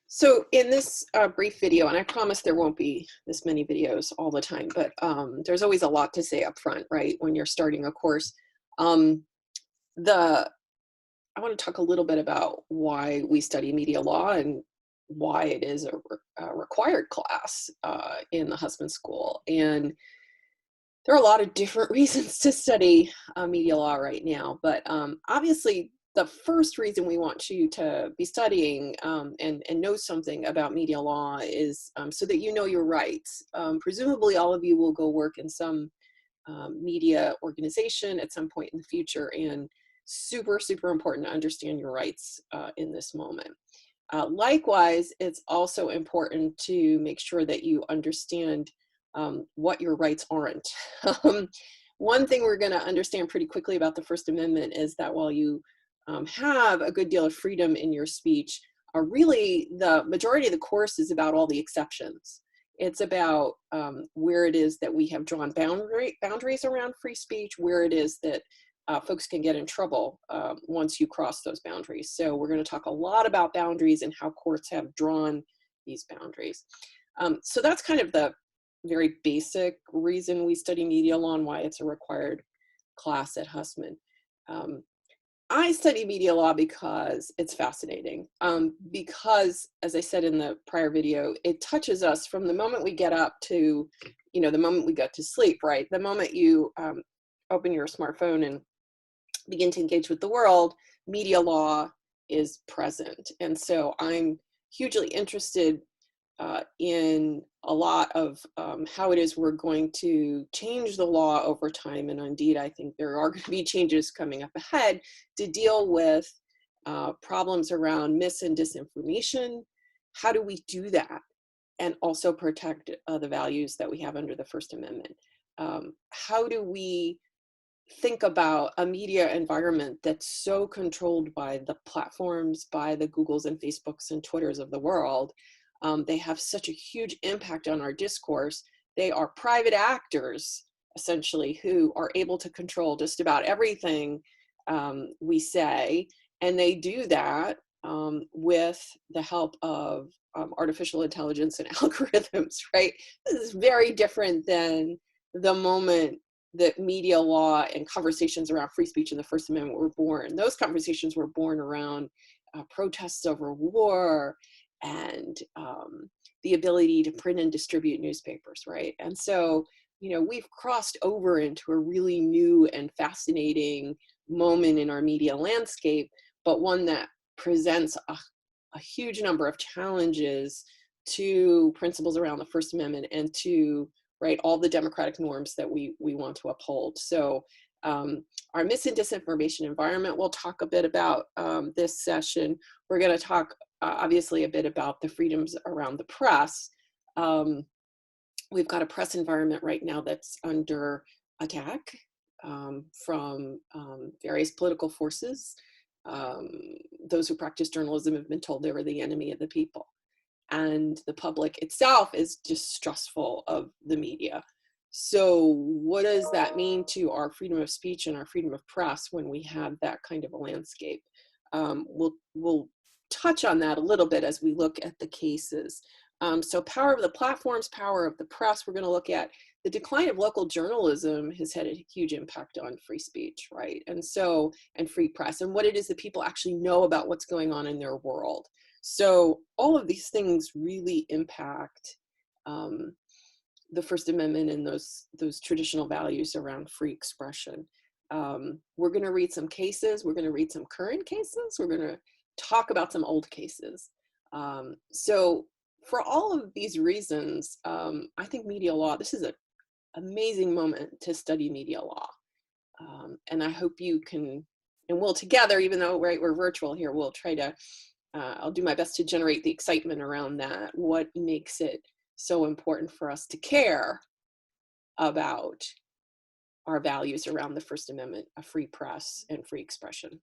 So in this brief video, and I promise there won't be this many videos all the time, but there's always a lot to say up front, right? When you're starting a course. Um, the I want to talk a little bit about why we study media law and why it is a required class in the husband school. And there are a lot of different reasons to study media law right now, but obviously the first reason we want you to be studying and know something about media law is so that you know your rights. Presumably all of you will go work in some media organization at some point in the future, and super, super important to understand your rights in this moment. Likewise, it's also important to make sure that you understand what your rights aren't. Um, One thing we're going to understand pretty quickly about the First Amendment is that while you have a good deal of freedom in your speech, really the majority of the course is about all the exceptions. It's about where it is that we have drawn boundaries around free speech, where it is that folks can get in trouble once you cross those boundaries. So we're going to talk a lot about boundaries and how courts have drawn these boundaries. So that's kind of the very basic reason we study media law and why it's a required class at Hussman. I study media law because it's fascinating. Because, as I said in the prior video, it touches us from the moment we get up to, the moment we go to sleep, right? The moment you open your smartphone and begin to engage with the world, media law is present. And so I'm hugely interested in a lot of how it is we're going to change the law over time. And indeed, I think there are going to be changes coming up ahead to deal with problems around mis and disinformation. How do we do that and also protect the values that we have under the First Amendment? How do we think about a media environment that's so controlled by the platforms, by the Googles and Facebooks and Twitters of the world? They have such a huge impact on our discourse. They are private actors, essentially, who are able to control just about everything we say. And they do that with the help of artificial intelligence and algorithms, right? This is very different than the moment that media law and conversations around free speech in the First Amendment were born. Those conversations were born around protests over war and the ability to print and distribute newspapers, right? And so, we've crossed over into a really new and fascinating moment in our media landscape, but one that presents a huge number of challenges to principles around the First Amendment and to all the democratic norms that we want to uphold. So our mis and disinformation environment, we'll talk a bit about this session. We're going to talk obviously a bit about the freedoms around the press. We've got a press environment right now that's under attack from various political forces. Those who practice journalism have been told they were the enemy of the people. And the public itself is distrustful of the media. So what does that mean to our freedom of speech and our freedom of press when we have that kind of a landscape? We'll touch on that a little bit as we look at the cases. So power of the platforms, power of the press, we're going to look at the decline of local journalism has had a huge impact on free speech, right? And free press and what it is that people actually know about what's going on in their world. So all of these things really impact the First Amendment and those traditional values around free expression. We're going to read some cases. We're going to read some current cases. We're going to talk about some old cases. So for all of these reasons, I think media law, this is an amazing moment to study media law. And I hope you can, and we'll together, even though we're virtual here, we'll try to I'll do my best to generate the excitement around that. What makes it so important for us to care about our values around the First Amendment, a free press, and free expression?